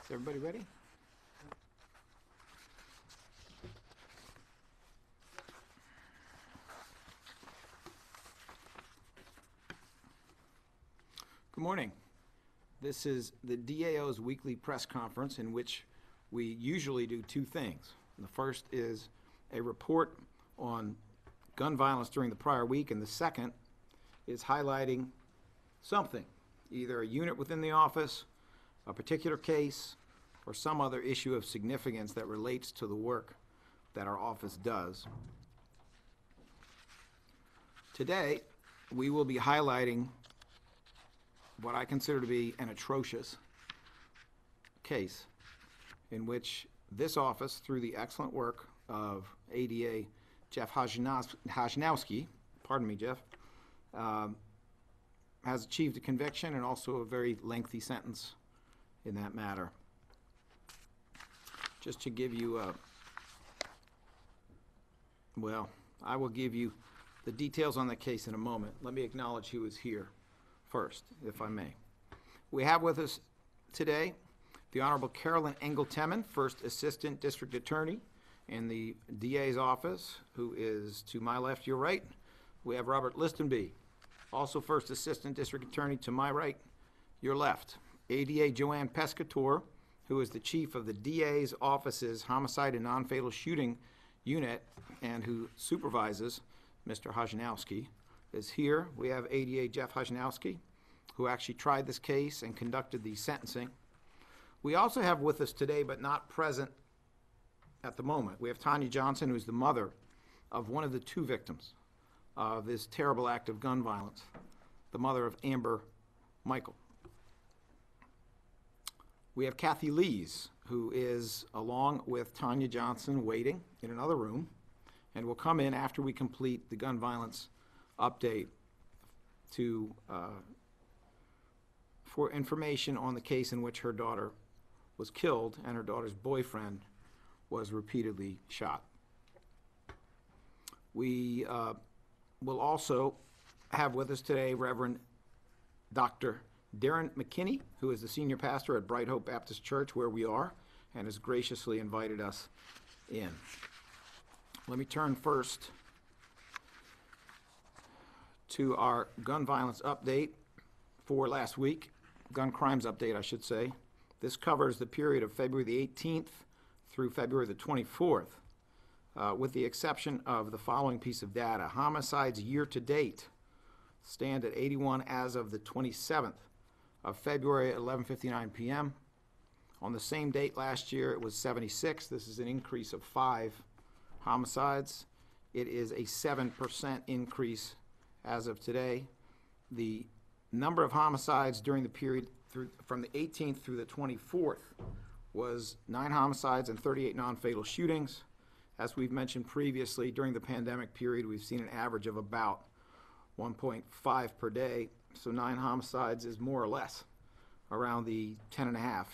Is everybody ready? Good morning. This is the DAO's weekly press conference in which we usually do two things. The first is a report on gun violence during the prior week, and the second is highlighting something, either a unit within the office, a particular case, or some other issue of significance that relates to the work that our office does. Today, we will be highlighting what I consider to be an atrocious case in which this office, through the excellent work of ADA Jeff Hajnowski, pardon me, Jeff, has achieved a conviction and also a very lengthy sentence in that matter. Just to give you well, I will give you the details on the case in a moment. Let me acknowledge who is here first, if I may. We have with us today the Honorable Carolyn Engel-Temin, First Assistant District Attorney in the DA's office, who is to my left, your right. We have Robert Listenby, also First Assistant District Attorney, to my right, your left. ADA Joanne Pescator, who is the chief of the DA's office's Homicide and Non-Fatal Shooting Unit and who supervises Mr. Hajnowski, is here. We have ADA Jeff Hajnowski, who actually tried this case and conducted the sentencing. We also have with us today, but not present at the moment, we have Tanya Johnson, who's the mother of one of the two victims of this terrible act of gun violence, the mother of Amber Michael. We have Kathy Lees, who is, along with Tanya Johnson, waiting in another room, and will come in after we complete the gun violence update to for information on the case in which her daughter was killed and her daughter's boyfriend was repeatedly shot. We will also have with us today Reverend Dr. Darren McKinney, who is the senior pastor at Bright Hope Baptist Church, where we are, and has graciously invited us in. Let me turn first to our gun violence update for last week, gun crimes update, I should say. This covers the period of February the 18th through February the 24th, with the exception of the following piece of data. Homicides year to date stand at 81 as of the 27th of February at 11:59 p.m. On the same date last year, it was 76. This is an increase of 5 homicides. It is a 7% increase as of today. The number of homicides during the period from the 18th through the 24th was 9 homicides and 38 non-fatal shootings. As we've mentioned previously, during the pandemic period, we've seen an average of about 1.5 per day. So 9 homicides is more or less around the 10.5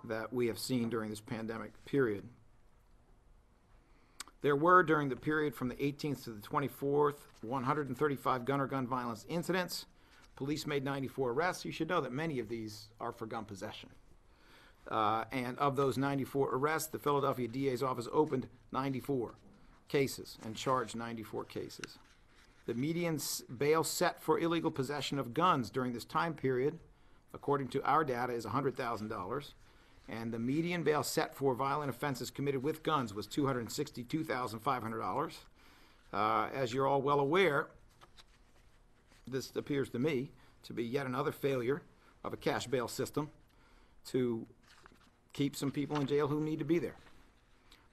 that we have seen during this pandemic period. There were, during the period from the 18th to the 24th, 135 gun or gun violence incidents. Police made 94 arrests. You should know that many of these are for gun possession. And of those 94 arrests, the Philadelphia DA's office opened 94 cases and charged 94 cases. The median bail set for illegal possession of guns during this time period, according to our data, is $100,000. And the median bail set for violent offenses committed with guns was $262,500. As you're all well aware, this appears to me to be yet another failure of a cash bail system to keep some people in jail who need to be there.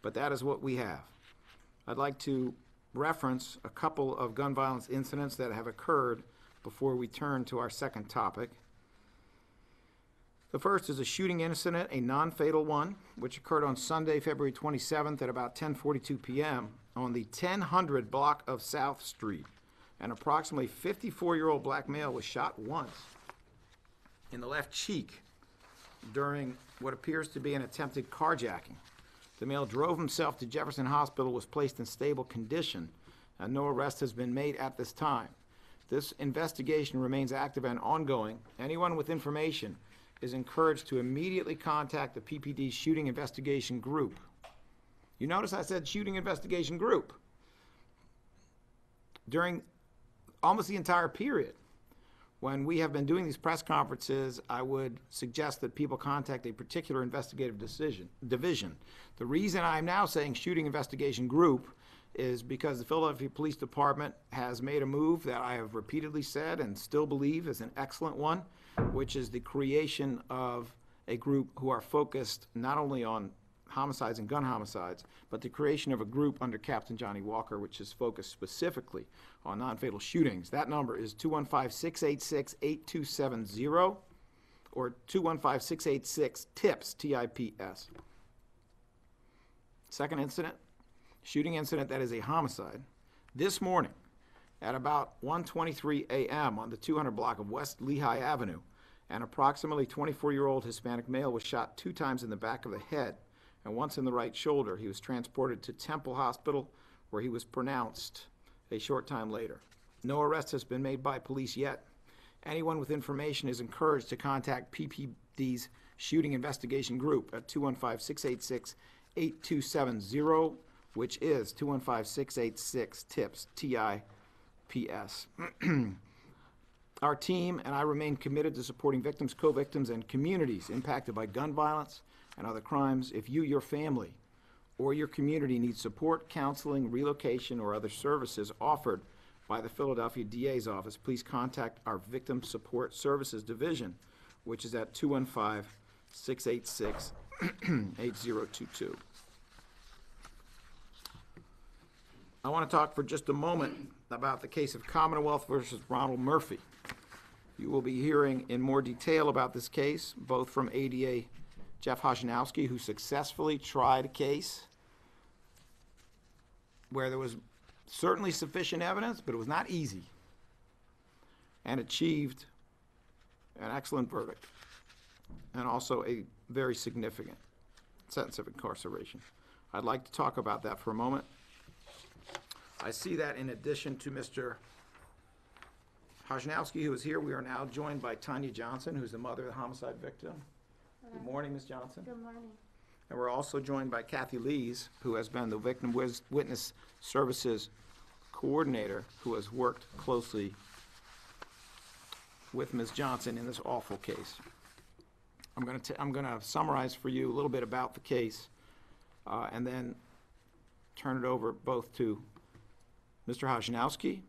But that is what we have. I'd like to reference a couple of gun violence incidents that have occurred before we turn to our second topic. The first is a shooting incident, a non-fatal one, which occurred on Sunday, February 27th at about 10:42 p.m. on the 1000 block of South Street. An approximately 54-year-old black male was shot once in the left cheek during what appears to be an attempted carjacking. The male drove himself to Jefferson Hospital, was placed in stable condition, and no arrest has been made at this time. This investigation remains active and ongoing. Anyone with information is encouraged to immediately contact the PPD Shooting Investigation Group. You notice I said Shooting Investigation Group. During almost the entire period when we have been doing these press conferences, I would suggest that people contact a particular investigative division. The reason I'm now saying Shooting Investigation Group is because the Philadelphia Police Department has made a move that I have repeatedly said and still believe is an excellent one, which is the creation of a group who are focused not only on homicides and gun homicides, but the creation of a group under Captain Johnny Walker, which is focused specifically on non-fatal shootings. That number is 215-686-8270 or 215-686-TIPS, T-I-P-S. Second incident, shooting incident that is a homicide. This morning at about 1:23 a.m. on the 200 block of West Lehigh Avenue, an approximately 24-year-old Hispanic male was shot 2 times in the back of the head and once in the right shoulder. He was transported to Temple Hospital, where he was pronounced a short time later. No arrest has been made by police yet. Anyone with information is encouraged to contact PPD's Shooting Investigation Group at 215-686-8270, which is 215-686-TIPS, T-I-P-S. Our team and I remain committed to supporting victims, co-victims, and communities impacted by gun violence and other crimes. If you, your family, or your community needs support, counseling, relocation, or other services offered by the Philadelphia DA's office, please contact our Victim Support Services Division, which is at 215-686-8022. I want to talk for just a moment about the case of Commonwealth versus Ronald Murphy. You will be hearing in more detail about this case, both from ADA Jeff Hosjanowski, who successfully tried a case where there was certainly sufficient evidence, but it was not easy, and achieved an excellent verdict, and also a very significant sentence of incarceration. I'd like to talk about that for a moment. I see that in addition to Mr. Hosjanowski, who is here, we are now joined by Tanya Johnson, who's the mother of the homicide victim. Good morning, Ms. Johnson. Good morning. And we're also joined by Kathy Lees, who has been the Victim Witness Services Coordinator, who has worked closely with Ms. Johnson in this awful case. I'm going to summarize for you a little bit about the case, and then turn it over both to Mr. Hosjanowski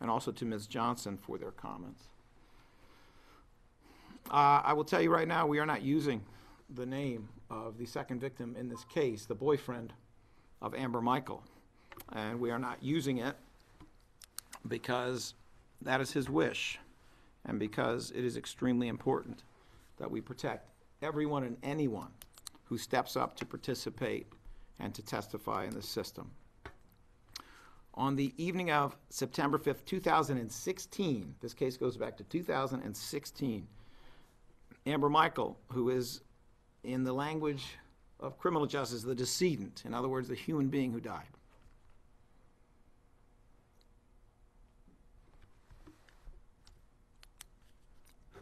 and also to Ms. Johnson for their comments. I will tell you right now, we are not using the name of the second victim in this case, the boyfriend of Amber Michael. And we are not using it because that is his wish, and because it is extremely important that we protect everyone and anyone who steps up to participate and to testify in this system. On the evening of September 5th, 2016, this case goes back to 2016, Amber Michael, who is, in the language of criminal justice, the decedent, in other words, the human being who died,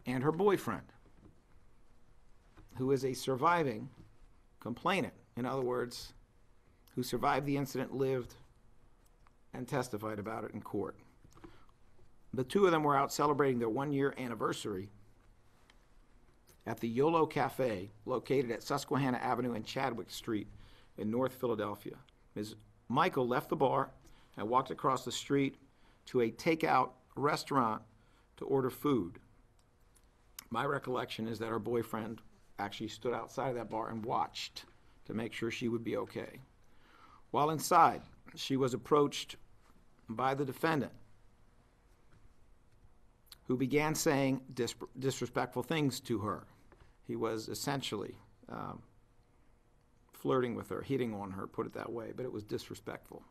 and her boyfriend, who is a surviving complainant, in other words, who survived the incident, lived, and testified about it in court. The two of them were out celebrating their 1-year anniversary at the YOLO Cafe, located at Susquehanna Avenue and Chadwick Street in North Philadelphia. Ms. Michael left the bar and walked across the street to a takeout restaurant to order food. My recollection is that her boyfriend actually stood outside of that bar and watched to make sure she would be okay. While inside, she was approached by the defendant, who began saying disrespectful things to her. He was essentially flirting with her, hitting on her, put it that way, but it was disrespectful.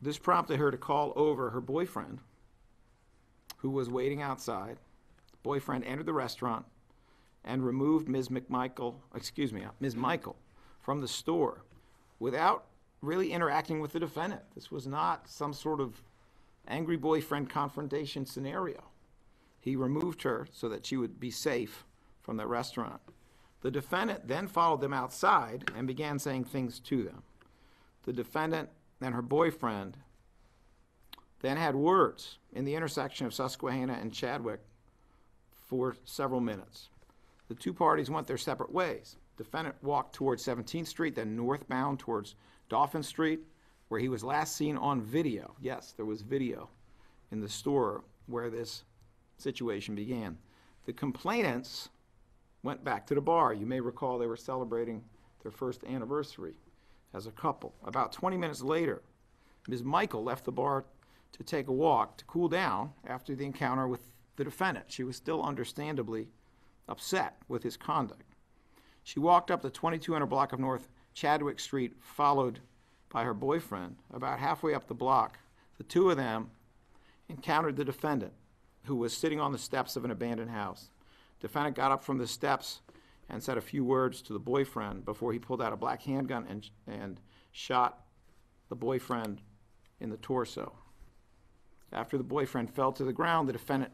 This prompted her to call over her boyfriend, who was waiting outside. The boyfriend entered the restaurant and removed Ms. Michael from the store without really interacting with the defendant. This was not some sort of angry boyfriend confrontation scenario. He removed her so that she would be safe from the restaurant. The defendant then followed them outside and began saying things to them. The defendant and her boyfriend then had words in the intersection of Susquehanna and Chadwick for several minutes. The two parties went their separate ways. Defendant walked towards 17th Street, then northbound towards Dauphin Street, where he was last seen on video. Yes, there was video in the store where this situation began. The complainants went back to the bar. You may recall they were celebrating their first anniversary as a couple. About 20 minutes later, Ms. Michael left the bar to take a walk to cool down after the encounter with the defendant. She was still understandably upset with his conduct. She walked up the 2200 block of North Chadwick Street, followed by her boyfriend. About halfway up the block, the two of them encountered the defendant, who was sitting on the steps of an abandoned house. Defendant got up from the steps and said a few words to the boyfriend before he pulled out a black handgun and shot the boyfriend in the torso. After the boyfriend fell to the ground, the defendant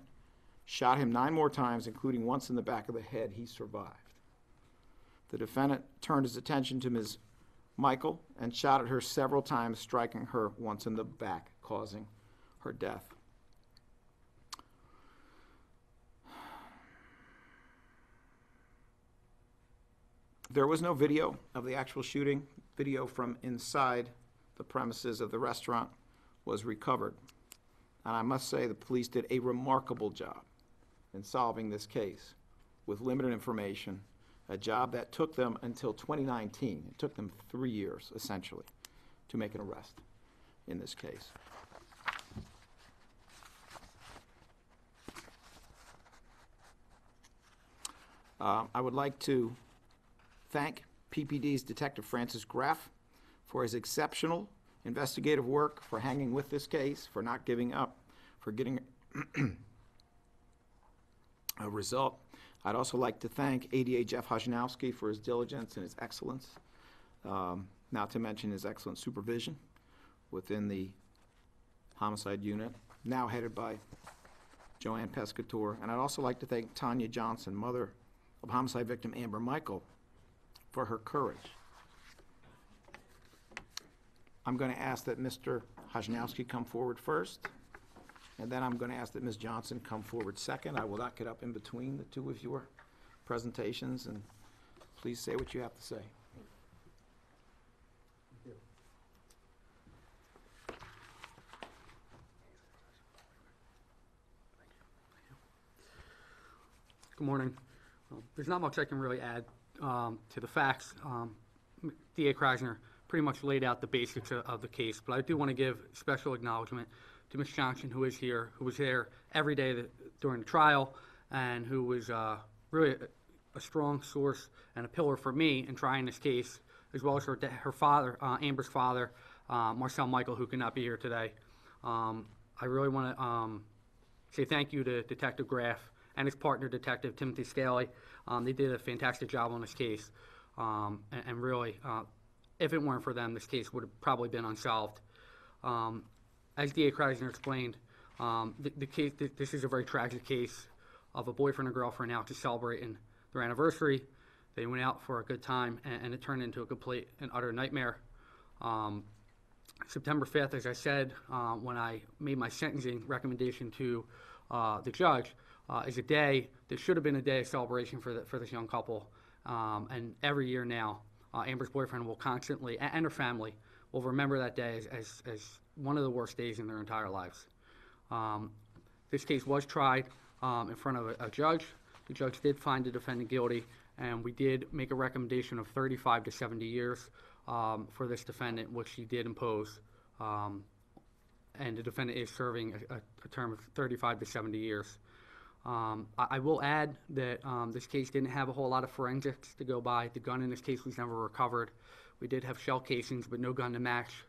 shot him 9 more times, including once in the back of the head. He survived. The defendant turned his attention to Ms. Michael and shot at her several times, striking her once in the back, causing her death. There was no video of the actual shooting. Video from inside the premises of the restaurant was recovered. And I must say the police did a remarkable job in solving this case with limited information, a job that took them until 2019. It took them 3 years, essentially, to make an arrest in this case. I would like to thank PPD's Detective Francis Graff for his exceptional investigative work, for hanging with this case, for not giving up, for getting a result. I'd also like to thank ADA Jeff Hajnowski for his diligence and his excellence, not to mention his excellent supervision within the homicide unit, now headed by Joanne Pescatore. And I'd also like to thank Tanya Johnson, mother of homicide victim Amber Michael, for her courage. I'm going to ask that Mr. Hajnowski come forward first, and then I'm going to ask that Ms. Johnson come forward second. I will not get up in between the two of your presentations, and please say what you have to say. Good morning. There's not much I can really add to the facts. DA Krasner pretty much laid out the basics of the case, but I do want to give special acknowledgement to Ms. Johnson, who is here, who was there every day during the trial, and who was really a strong source and a pillar for me in trying this case, as well as her father, Amber's father, Marcel Michael, who could not be here today. I really want to say thank you to Detective Graff and his partner, Detective Timothy Staley. They did a fantastic job on this case, and really, if it weren't for them, this case would have probably been unsolved. As DA Krasner explained, the case, this is a very tragic case of a boyfriend and girlfriend out just celebrating their anniversary. They went out for a good time, and it turned into a complete and utter nightmare. September 5th, as I said, when I made my sentencing recommendation to the judge, is a day that should have been a day of celebration for this young couple. And every year now, Amber's boyfriend will constantly, and her family, will remember that day as one of the worst days in their entire lives. This case was tried in front of a judge. The judge did find the defendant guilty, and we did make a recommendation of 35 to 70 years for this defendant, which he did impose. And the defendant is serving a term of 35 to 70 years. I will add that this case didn't have a whole lot of forensics to go by. The gun in this case was never recovered. We did have shell casings, but no gun to match.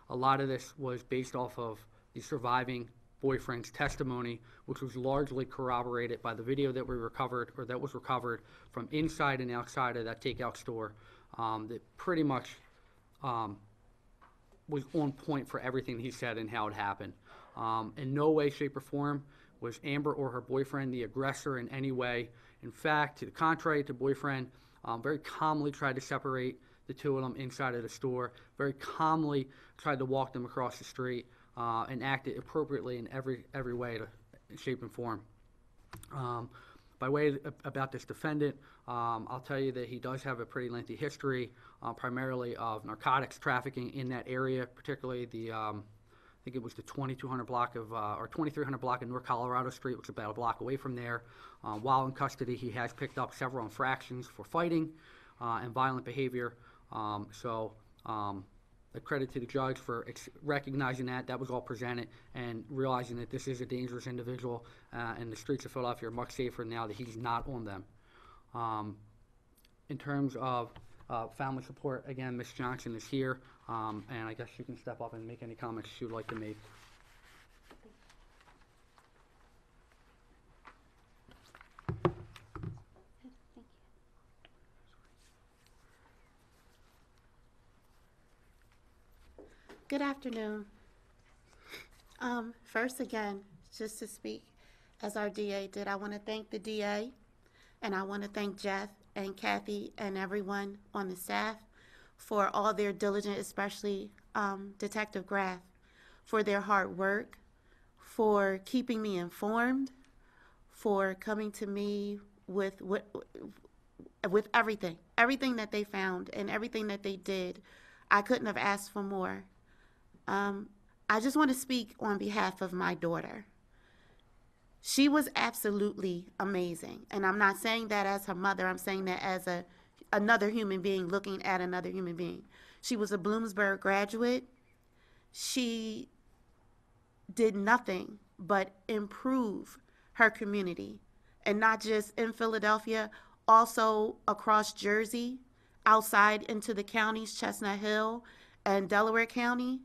A lot of this was based off of the surviving boyfriend's testimony, which was largely corroborated by the video that we recovered, or that was recovered from inside and outside of that takeout store, that pretty much was on point for everything he said and how it happened. In no way, shape, or form was Amber or her boyfriend the aggressor in any way. In fact, to the contrary, the boyfriend very calmly tried to separate the two of them inside of the store, very calmly tried to walk them across the street, and acted appropriately in every way, shape, and form. By way about this defendant, I'll tell you that he does have a pretty lengthy history, primarily of narcotics trafficking in that area, particularly the, I think it was the 2200 block of, or 2300 block of North Colorado Street, which is about a block away from there. While in custody, he has picked up several infractions for fighting and violent behavior. A credit to the judge for recognizing that. That was all presented, and realizing that this is a dangerous individual, and the streets of Philadelphia are much safer now that he's not on them. In terms of family support, again, Ms. Johnson is here, and I guess she can step up and make any comments she would like to make. Good afternoon. First, again, just to speak as our DA did, I want to thank the DA, and I want to thank Jeff and Kathy and everyone on the staff for all their diligence, especially Detective Graff, for their hard work, for keeping me informed, for coming to me with everything that they found and everything that they did. I couldn't have asked for more. I just want to speak on behalf of my daughter. She was absolutely amazing. And I'm not saying that as her mother. I'm saying that as another human being looking at another human being. She was a Bloomsburg graduate. She did nothing but improve her community. And not just in Philadelphia, also across Jersey, outside into the counties, Chestnut Hill and Delaware County.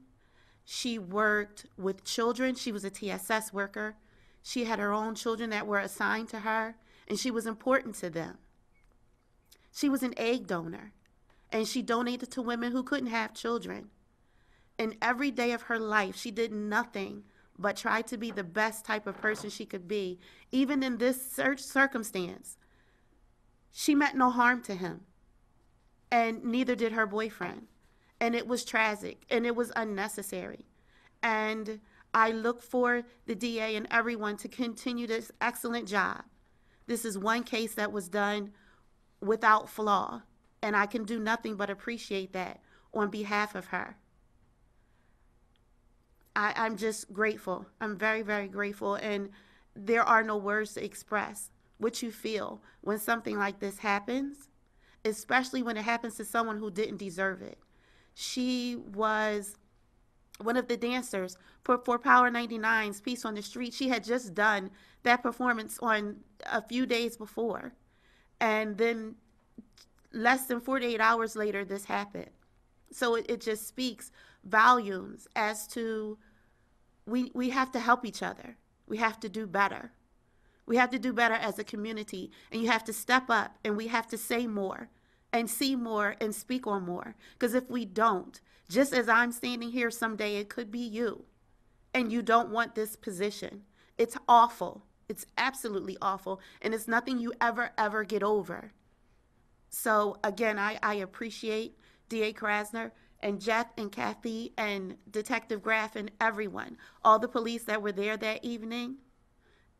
She worked with children. She was a TSS worker. She had her own children that were assigned to her, and she was important to them. She was an egg donor, and she donated to women who couldn't have children. And every day of her life, she did nothing but try to be the best type of person she could be. Even in this circumstance, she meant no harm to him, and neither did her boyfriend. And it was tragic, and it was unnecessary. And I look for the DA and everyone to continue this excellent job. This is one case that was done without flaw, and I can do nothing but appreciate that on behalf of her. I'm just grateful. I'm very, very grateful, and there are no words to express what you feel when something like this happens, especially when it happens to someone who didn't deserve it. She was one of the dancers for Power 99's Peace on the Street. She had just done that performance on a few days before. And then less than 48 hours later, this happened. So it just speaks volumes as to we have to help each other. We have to do better. We have to do better as a community. And you have to step up, and we have to say more and see more and speak on more. Because if we don't, just as I'm standing here someday, it could be you, and you don't want this position. It's awful. It's absolutely awful, and it's nothing you ever get over. So again, I appreciate DA Krasner and Jeff and Kathy and Detective Graff and everyone, all the police that were there that evening,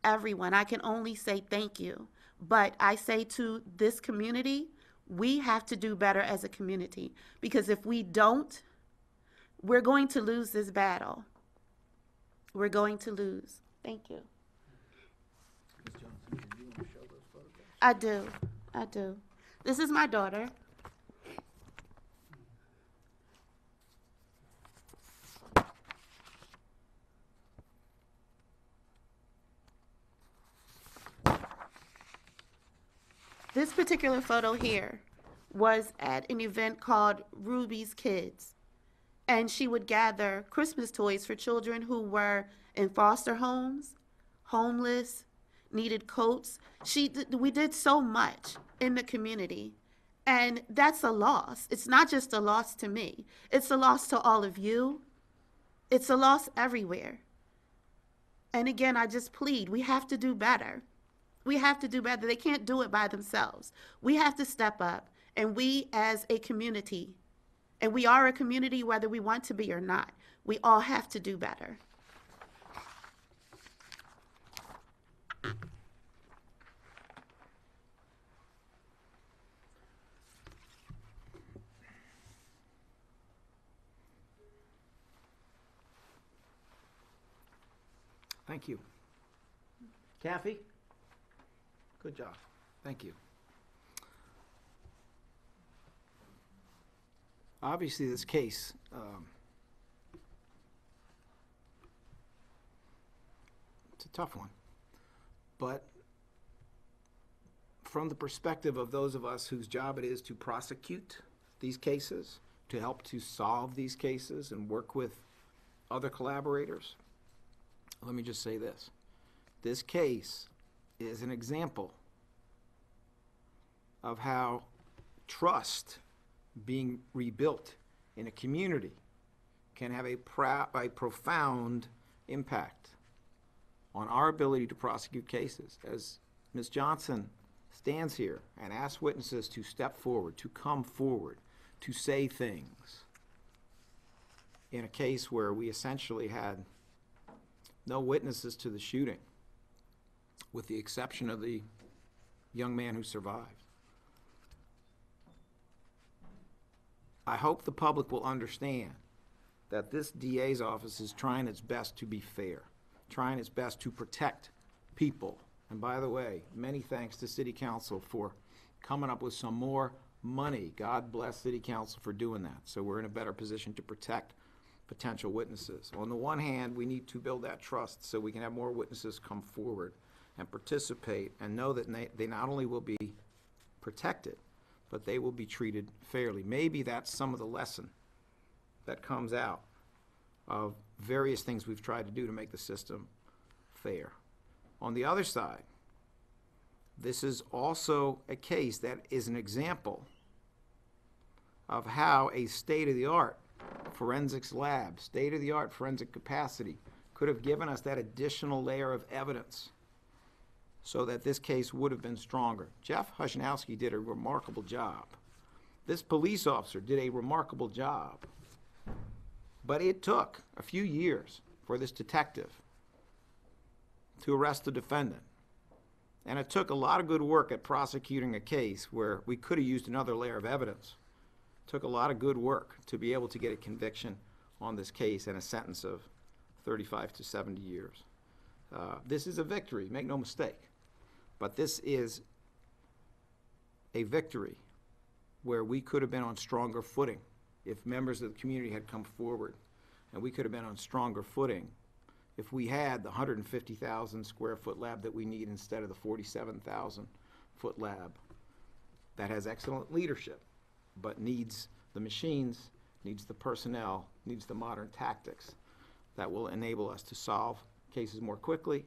everyone. I can only say thank you. But I say to this community, we have to do better as a community, because if we don't, we're going to lose this battle. We're going to lose. Thank you. I do. I do. This is my daughter. This particular photo here was at an event called Ruby's Kids. And she would gather Christmas toys for children who were in foster homes, homeless, needed coats. We did so much in the community. And that's a loss. It's not just a loss to me. It's a loss to all of you. It's a loss everywhere. And again, I just plead, we have to do better. We have to do better. They can't do it by themselves. We have to step up, and we as a community, and we are a community whether we want to be or not, we all have to do better. Thank you. Kathy? Good job. Thank you. Obviously, this case, it's a tough one. But from the perspective of those of us whose job it is to prosecute these cases, to help to solve these cases and work with other collaborators, let me just say this. This case is an example of how trust being rebuilt in a community can have a profound impact on our ability to prosecute cases. As Ms. Johnson stands here and asks witnesses to step forward, to come forward, to say things in a case where we essentially had no witnesses to the shooting, with the exception of the young man who survived. I hope the public will understand that this DA's office is trying its best to be fair, trying its best to protect people. And by the way, many thanks to City Council for coming up with some more money. God bless City Council for doing that. So we're in a better position to protect potential witnesses. On the one hand, we need to build that trust so we can have more witnesses come forward and participate and know that they not only will be protected, but they will be treated fairly. Maybe that's some of the lesson that comes out of various things we've tried to do to make the system fair. On the other side, this is also a case that is an example of how a state-of-the-art forensics lab, state-of-the-art forensic capacity could have given us that additional layer of evidence so that this case would have been stronger. Jeff Hushinowski did a remarkable job. This police officer did a remarkable job. But it took a few years for this detective to arrest the defendant. And it took a lot of good work at prosecuting a case where we could have used another layer of evidence. It took a lot of good work to be able to get a conviction on this case and a sentence of 35 to 70 years. This is a victory, make no mistake. But this is a victory where we could have been on stronger footing if members of the community had come forward, and we could have been on stronger footing if we had the 150,000 square foot lab that we need instead of the 47,000 foot lab that has excellent leadership, but needs the machines, needs the personnel, needs the modern tactics that will enable us to solve cases more quickly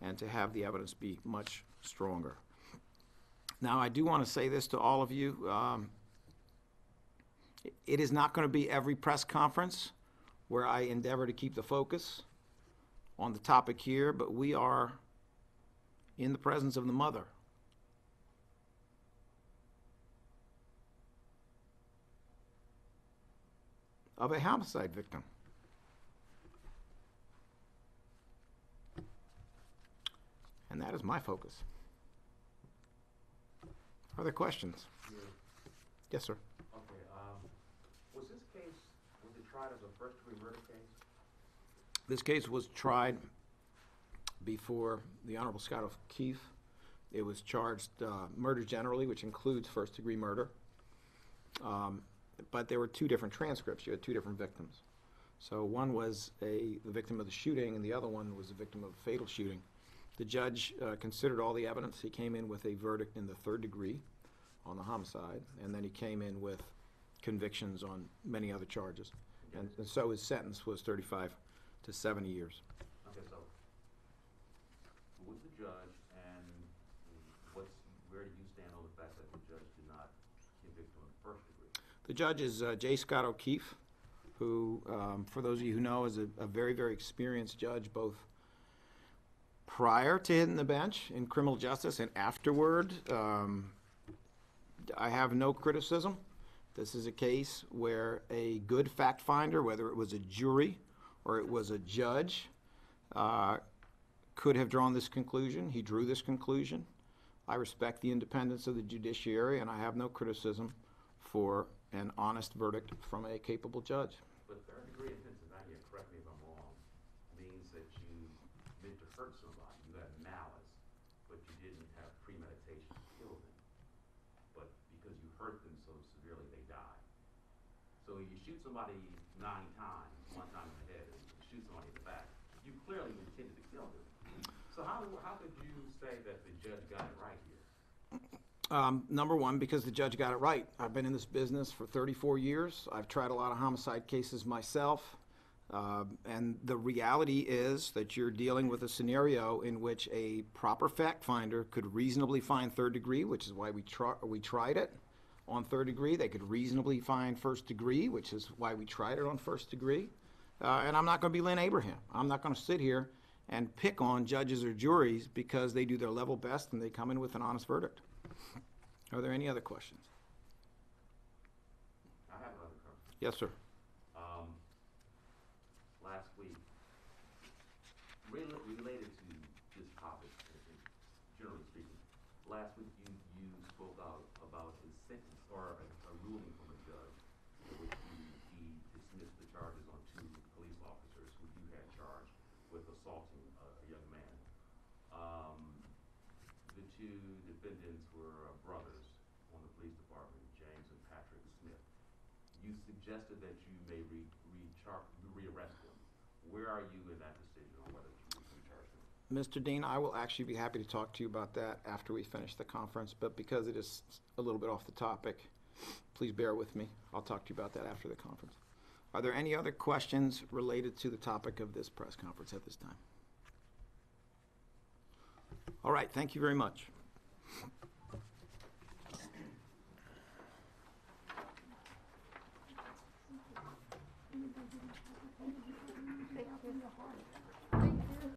and to have the evidence be much stronger. Now, I do want to say this to all of you. It is not going to be every press conference where I endeavor to keep the focus on the topic here, but we are in the presence of the mother of a homicide victim. And that is my focus. Are there questions? Yeah. Yes, sir. Okay, was it tried as a first-degree murder case? This case was tried before the Honorable Scott O'Keefe. It was charged murder generally, which includes first-degree murder. But there were two different transcripts. You had two different victims. So one was the victim of the shooting, and the other one was the victim of a fatal shooting. The judge considered all the evidence. He came in with a verdict in the third degree on the homicide, and then he came in with convictions on many other charges. And so his sentence was 35 to 70 years. Okay, so with the judge, and where do you stand on the fact that the judge did not convict him in the first degree? The judge is J. Scott O'Keefe, who, for those of you who know, is a very, very experienced judge, both prior to hitting the bench in criminal justice and afterward. I have no criticism. This is a case where a good fact finder, whether it was a jury or it was a judge, could have drawn this conclusion. He drew this conclusion. I respect the independence of the judiciary, and I have no criticism for an honest verdict from a capable judge. But third degree in Pennsylvania, correct me if I'm wrong, means that you meant to hurt somebody. You had malice, but you didn't have premeditation to kill them. But because you hurt them so severely, they died. So you shoot somebody 9 times, 1 time in the head, and you shoot somebody in the back. You clearly intended to kill them. So how could you say that the judge got it right here? Number one, because the judge got it right. I've been in this business for 34 years. I've tried a lot of homicide cases myself. And the reality is that you're dealing with a scenario in which a proper fact finder could reasonably find third degree, which is why we tried it on third degree. They could reasonably find first degree, which is why we tried it on first degree. And I'm not going to be Lynn Abraham. I'm not going to sit here and pick on judges or juries because they do their level best and they come in with an honest verdict. Are there any other questions? I have another question. Yes, sir. Last week, related to this topic, generally speaking, last week you spoke out about a sentence or a ruling from a judge in which he dismissed the charges on 2 police officers who you had charged with assaulting a young man. The 2 defendants were brothers on the police department, James and Patrick Smith. You suggested that you may rearrest them. Where are you in that decision on whether to recharge them? Mr. Dean, I will actually be happy to talk to you about that after we finish the conference, but because it is a little bit off the topic, please bear with me. I'll talk to you about that after the conference. Are there any other questions related to the topic of this press conference at this time? All right, thank you very much. They have in the heart.